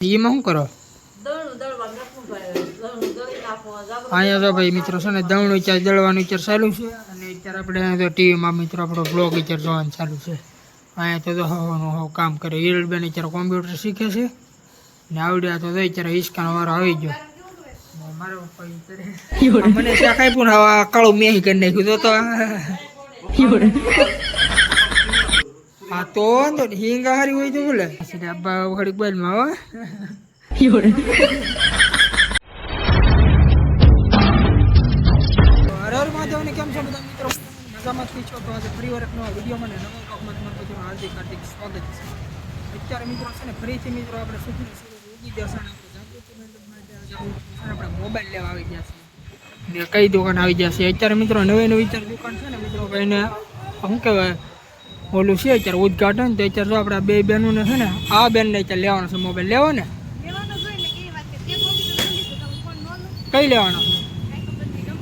એમાં શું કરો? અહીંયા તો ભાઈ મિત્રો છે ને દવણું વિચાર દળવાનું વિચાર ચાલુ છે અને અત્યારે આપણે તો ટીવીમાં મિત્રો આપણો બ્લોગ વિચાર જોવાનું ચાલુ છે. અહીંયા તો હવાનું કામ કરે. હિરલબેન અત્યારે કોમ્પ્યુટર શીખે છે ને આવડ્યા તો અત્યારે હિસકાનો વારો આવી ગયો. મારો પપ્પા મને ત્યાં કાંઈ પણ આ કાળું મેહી કરી નાખ્યું તો હા તો વાંધો ને હિંગા હારી હોય તો બોલે અબ્બા ઘડીક બોલમાં હો. કેમ છો બધા મિત્રો? મજામાંથી છો તો આજે ફરી વાર એક નવા વિડીયોમાં ને નવા બ્લોગમાં તમારું બધું હાર્દિક સ્વાગત છે. અત્યારે મિત્રો છે ને ફરીથી મિત્રો આપણે સુખીને ઉગી જશે ને આપણે મોબાઈલ લેવા આવી ગયા છે ને કઈ દુકાન આવી ગયા છે અત્યારે મિત્રો નવી દુકાન છે ને મિત્રો ભાઈને શું કહેવાય ઓલું છે અત્યારે ઉદઘાટન તો અત્યારે જો આપણે બે બહેનોને છે ને આ બેનને અત્યારે લેવાનો છે મોબાઈલ લેવો ને કઈ લેવાનો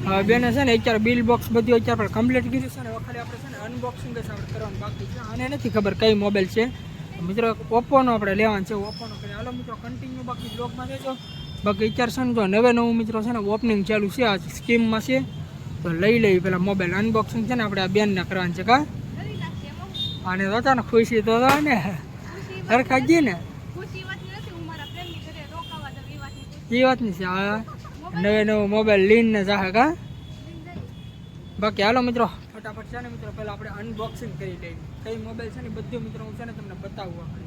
છે બેને છે ને અત્યારે બિલ બોક્સ બધું અત્યારે આપણે કમ્પ્લીટ કર્યું છે ને ખાલી આપણે છે ને અનબોક્સિંગ જ આપણે કરવાનું બાકી છે અને નથી ખબર કઈ મોબાઈલ છે મિત્રો ઓપ્પોનો આપણે લેવાનો છે ઓપ્પોનો કરી હાલો મિત્રો કન્ટિન્યુ બાકી બ્લોગમાં રહેજો. બાકી અત્યારે છે ને જો નવું મિત્રો છે ને ઓપનિંગ ચાલુ છે આ સ્કીમમાં છે તો લઈ પેલા મોબાઈલ અનબોક્સિંગ છે ને આપણે આ બેનને કરવાનું છે કા અને હતા ને ખુશી તો ને હરખા ગઈ ને એ વાતની છે હા નવો મોબાઈલ લઈને જાહે કા. બાકી હાલો મિત્રો ફટાફટ છે ને મિત્રો પહેલાં આપણે અનબોક્સિંગ કરી લઈએ કઈ મોબાઈલ છે ને બધું મિત્રો હું છે ને તમને બતાવું આપણે.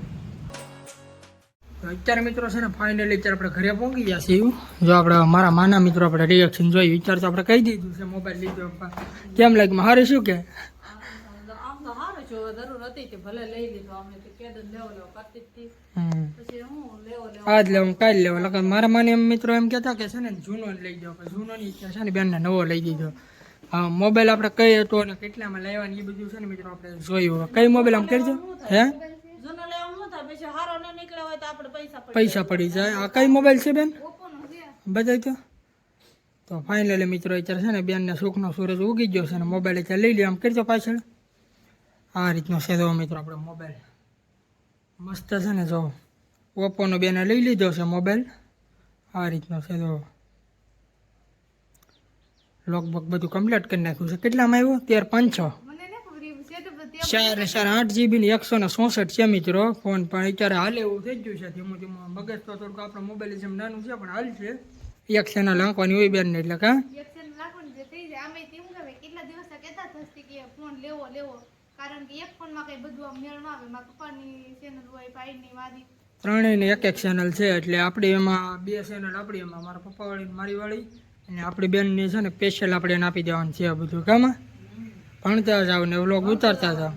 તો અત્યારે મિત્રો છે ને ફાઇનલી અત્યારે આપણે ઘરે પહોંચી ગયા છીએ. જો આપણે મારા માના મિત્રો આપણે રિએક્શન જોઈ વિચાર તો આપણે કહી દીધું છે મોબાઈલ લીધો કેમ લાગ્યું મારે શું કે આજ લેવું કાલ લેવો લગન મારા માને એમ મિત્રો એમ કહેતા કે છે ને જૂનો લઈ જાઓ જૂનો ની ઈચ્છા છે ને બેનને નવો લઈ દીધો. હા મોબાઈલ આપણે કઈ હતો ને કેટલામાં લેવાની એ બધું છે ને મિત્રો આપણે જોયું કઈ મોબાઈલ આમ કરજો હે પૈસા પડી જાય. આ કઈ મોબાઈલ છે બેન બતાવી તો ફાઇનલી મિત્રો અત્યારે છે ને બેનને સુખનો સૂરજ ઉગી ગયો છે ને મોબાઈલ અત્યારે લઈ લે આમ કરજો પાછળ આ રીતનો છે જો મિત્રો આપણે મોબાઈલ મસ્ત છે ને જો ઓપ્પોનો બેને લઈ લીધો છે મોબાઈલ આ રીતનો છે જો લોકબોક બધું કમ્પ્લીટ કરી નાખ્યું છે. કેટલામાં આવ્યો 13,500 4 GB ને 164 છે મિત્રો ફોન પણ અત્યારે હાલે એવું થઈ ગયું છે ધીમું મગજ તો થોડુંક આપણો મોબાઈલ જેમ નાનું છે પણ હાલ છે એક ચેનલ નાખવાની હોય બેન ને એટલે કા ત્રણેયને એક ચેનલ છે એટલે આપણી એમાં બે ચેનલ આપણી એમાં મારા પપ્પા વાળી મારી વાળી અને આપણી બેનની છે ને સ્પેશિયલ આપણે એને આપી દેવાનું છે બધું કામાં ભણતા જાવ ને વ્લોગ ઉતારતા જાવ.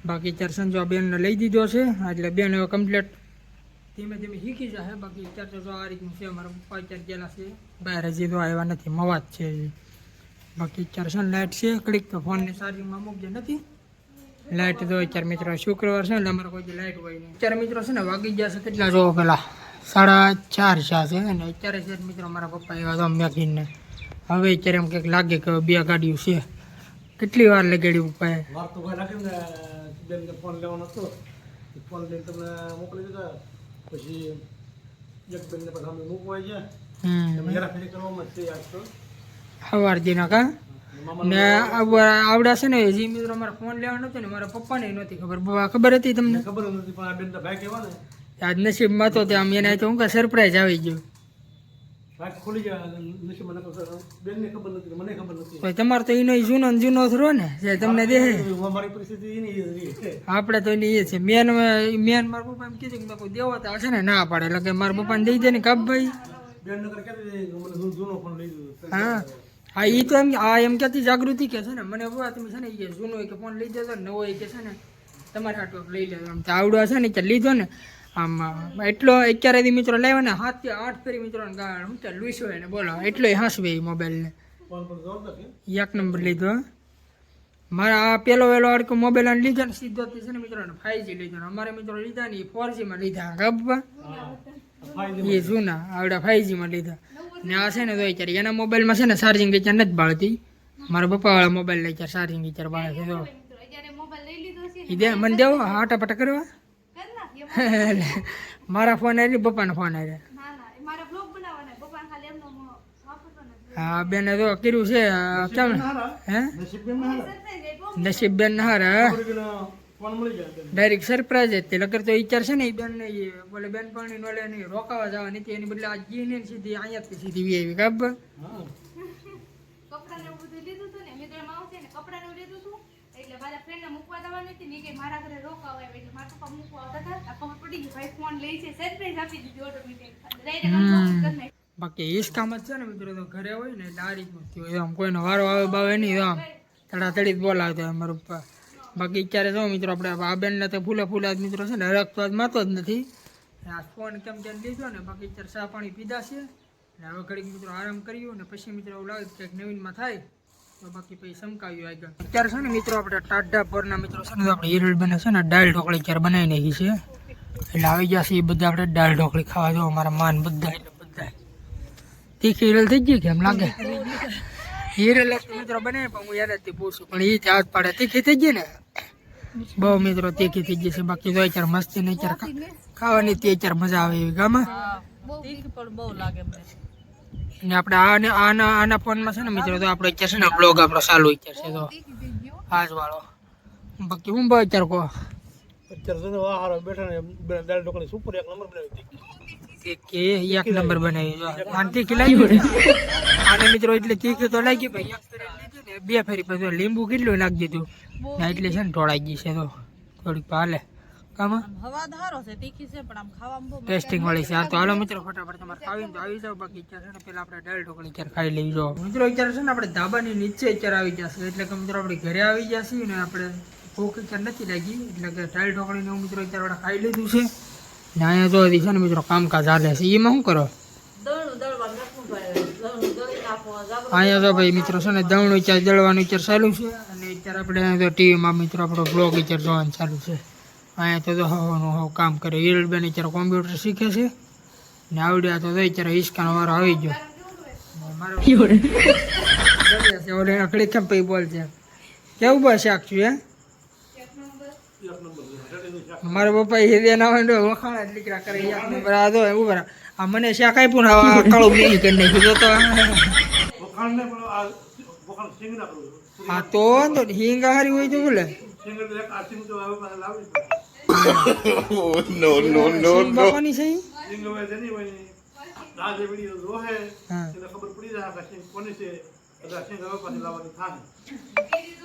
બાકી અત્યારે સંજો બેનને લઈ દીધો છે એટલે બેન હવે કમ્પ્લીટ ધીમે ધીમે શીખી જશે. બાકી અત્યારે તો જો આ રીતનું છે મારા પપ્પા અત્યારે ગયેલા છે બહાર હજી તો આવ્યા નથી મવાજ છે. બાકી અત્યારે છે ને લાઇટ છે કડીક તો ફોનને ચાર્જિંગમાં મૂકજે નથી લાઇટ તો અત્યારે મિત્રો શુક્રવાર છે ને અમારે કોઈ લાઇટ હોય નહીં. અત્યારે મિત્રો છે ને વાગી ગયા છે કેટલા જોવો પેલા 4:30 છે અને અત્યારે છે મિત્રો મારા પપ્પા એવા તો મેકીને હવે અત્યારે એમ કંઈક લાગે કે બે ગાડીઓ છે કેટલી વાર લગાડ્યું પપ્પાએ ફોન લેવાનો હતો ફોન લઈને તમને મોકલી દીધા પછી એક બેનને પછી અમે મૂકવા ગયા સવારથી ના કા ને આવડા છે ને હજી મિત્રો મારા ફોન લેવાનો હતો ને મારા પપ્પાને નહોતી ખબર હતી તમને ખબર નથી પણ આ બેન ભાઈ કહેવા ને આજ નસીબમાં તો ત્યાં એને તો હું સરપ્રાઈઝ આવી ગયું ખોલી ગયા નસીબ મને બેનને ખબર નથી મને ખબર નથી તમારે તો એનો જૂનો થરો ને જે તમને દે અમારી પરિસ્થિતિ આપણે તો એની એ છે મેન મારા પપ્પા એમ કીધું કે કોઈ દેવો તો હશે ને ના પાડે એટલે કે મારા પપ્પાને દઈ દે ને કાપ ભાઈ હા હા એ તો એમ એમ કહેતી જાગૃતિ કે છે ને મને બહુ તમે છે ને એ જૂનો કે ફોન લઈ દેજો નવો એ કે છે ને તમારે આટલો લઈ લેજો આમ આવડો છે ને ત્યાં લીધો ને આમ એટલો અત્યારે મિત્રો લાવ્યો ને 7 થી 8 ફેરી મિત્રો શું ત્યાં લૂસો એને બોલો એટલો હાંસવે એ મોબાઈલને એક નંબર લીધો. મારા આ પેલો વેલો અડકો મોબાઈલ આને લીધો ને સીધો છે ને મિત્રો 5G લીધો ને અમારે મિત્રો લીધા ને 4G માં લીધા ગબ્બા એ જૂના આવડા 5G માં લીધા ને આ છે ને તો અત્યારે એના મોબાઈલમાં છે ને ચાર્જિંગ અત્યારે નથી બાળતી મારા પપ્પાવાળા મોબાઈલ લઈ અત્યારે ચાર્જિંગ અત્યારે બાળે છે તો એ દે મને દેવો હાટાપાટા કરવા મારા ફોન આવી પપ્પાનો ફોન આવી ના ના એ મારે બ્લોગ બનાવવાના પપ્પાને ખાલી એમનો વાપરવાનો જ હા બેને તો કર્યું છે કેમ હે નસીબ બેન ના હારા. સરપ્રાઈઝ એટલો નસીબ બેન હારા ખબર કે ના ફોન મળી જાય બેન. ડાયરેક્ટ સરપ્રાઈઝ જ તે લગર તો વિચાર છે ને એ બેન ને એ બોલે બેન પાણી નોલે નહીં રોકાવા જવા નથી એની બદલે આ જી ને સીધી અહીંયાથી સીધી વી આવી ખબર હા કપડાને એવું બધું લીધું હતું ને મિત્રમાં આવશે ને કપડાને એવું લીધું હતું એટલે મારા ફ્રેન્ડને મૂકવા જવાની હતી ને કે મારા ઘરે રોકાવા આવે એટલે મારા પપ્પા મૂકવા આવતા હતા આ ખબર પડી ગઈ ભાઈ ફોન લઈ છે સરપ્રાઈઝ આપી દીધી ઓટોમેટિક ડાયરેક્ટ અનબોક્સિંગ કરી નાખી બાકી ઈસ કામ જ છે ને મિત્રો તો ઘરે હોય ને એટલે આ રીતનું થયું હોય. આમ કોઈનો વારો આવે બાવે નહીં આમ તડાતડી જ બોલાવતો હોય મારું પપ્પા. બાકી અત્યારે જો મિત્રો આપણે આ બેનને તો ફૂલે જ મિત્રો છે ને હરખતો જ માતો જ નથી આ ફોન કેમ કેમ લીધો ને બાકી અત્યારે ચા પાણી પીધા છે ને હવે ઘડીક મિત્રો આરામ કર્યું ને પછી મિત્રો એવું લાગે કે નવીનમાં થાય તો બાકી પછી સમકાવ્યું આગળ. અત્યારે છે ને મિત્રો આપણે ટાઢા પરના મિત્રો છે ને તો આપણે હિરલ બને છે ને દાળ ઢોકળી અત્યારે બનાવી નાખી છે એટલે આવી જશે એ બધા આપણે દાળ ઢોકળી ખાવા જો અમારા માન બધા એટલે બધા તીખી હિરલ થઈ ગઈ કેમ લાગે હિરલ મિત્રો બને પણ હું યાદ જ પૂછું પણ એ હાથ પાડે તીખી થઈ ગઈ ને બહુ મિત્રો તીખી થઈ ગઈ છે બાકી તો અત્યારે મસ્તી ને અત્યારે ખાવાની તે અત્યારે મજા આવે એવી ગામાં ને આપણે આના ફોનમાં છે ને મિત્રો તો આપણે અત્યારે છે ને બ્લોગ આપણો ચાલુ અત્યારે છે તો આજ વાળો બાકી હું ભાઈ અત્યારે કહો અત્યારે તો આ હારો બેઠા ને બે દાળ ઢોકળી સુપર એક નંબર બનાવી દીધી. કે એક નંબર બનાવી જો આને તીખી લાગી ને આને મિત્રો એટલે તીખી તો લાગી ભાઈ એક ફેરી લીધી ને બે ફેરી પછી લીંબુ કેટલું નાખી દીધું ને એટલે છે ને ઢોળાઈ ગઈ છે તો થોડીક હાલે કામાં ટેસ્ટિંગ વાળી છે આ તો હાલો મિત્રો ફટાફટ તમારે ખાવીને તો આવી જાવ બાકી અત્યારે છે ને પેલા આપણે દાળ ઢોકળી અત્યારે ખાઈ લઈ જો મિત્રો અત્યારે છે ને આપણે ધાબાની નીચે અત્યારે આવી જશે એટલે કે મિત્રો આપણે ઘરે આવી જશે ને આપણે ભૂખ અત્યારે નથી લાગી એટલે કે દાળ ઢોકળીને હું મિત્રો અત્યારે આપણે ખાઈ લીધું છે ને અહીંયા જો છે ને મિત્રો કામકાજ હાલે છે એમાં શું કરો અહીંયા તો ભાઈ મિત્રો છે ને દવણું અત્યારે દળવાનું અત્યારે ચાલુ છે અને અત્યારે આપણે તો ટીવીમાં મિત્રો આપણો બ્લોગ અત્યારે જોવાનું ચાલુ છે અહીંયા તો હવાનું કામ કરે હિરલબેન અત્યારે કોમ્પ્યુટર શીખે છે ને આવડ્યા તો અત્યારે હિસકાનો વારો આવી ગયો મારો ઓલે આખડી કેમ પૈ બોલ છે કેવું બસ શાક છું હે મારા પપ્પા હિરિયા ના હોય વખાણા જ લીકડા કરે એક નંબર આ દો એવું બરા આ મને શાક આપ્યું ને આ કાળું મેલી કરી નાખ્યું તો વખાણ ને પણ આ વખાણ સિંગ ના કરવું. હા તો વાંધો નહીં હિંગ હારી હોય તો બોલે સિંગ એટલે એક આ સિંગ તો હવે પાછા લાવવી પડે. સિંગ બાપાની છે ઈ? સિંગ હવે જેની હોય ને દાળ જે પડી રોહે હા એને ખબર પડી જાય કે સિંગ કોની છે એટલે સિંગ હવે પાછી લાવવાની થાય.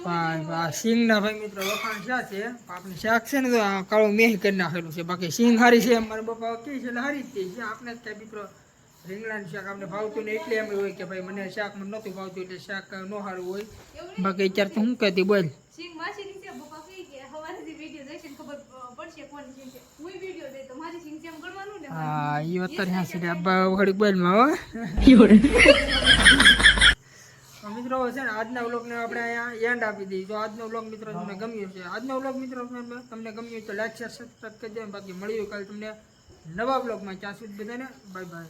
ભાઈ સિંગના ભાઈ મિત્રો વખાણ શા છે આપણે શાક છે ને તો આ કાળું મેહી કરી નાખેલું છે બાકી સિંગ હારી છે મારા પપ્પા કહે છે એટલે હારી જ થઈ છે આપણે જ કાંઈ મિત્રો રીંગણાનું શાક આપણે ભાવતું ને એટલે એમ હોય કે ભાઈ મને શાક મને નહોતું ભાવતું એટલે શાક ન સારું હોય બાકી અત્યારે તો હું કહેતી બોલ સિંગ માસી ની છે પપ્પા કહી કે હવારેથી વિડિયો જોઈશે ને ખબર પડશે કોની સિંગ છે હું વિડિયો દે તો મારી સિંગ જેમ ગણવાનું ને હા એ અત્યારે હા છે અબ્બા ઘડીક બોલમાં હો મિત્રો છે ને આજના વ્લોગને આપણે અહીંયા એન્ડ આપી દઈએ તો આજનો વ્લોગ મિત્રો તમને ગમ્યો છે આજનો વ્લોગ મિત્રો તમને ગમ્યો તો લાઈક શેર સબસ્ક્રાઈબ કરી દો બાકી મળ્યું કાલે તમને નવા વ્લોગમાં ત્યાં સુધી બધાને બાય બાય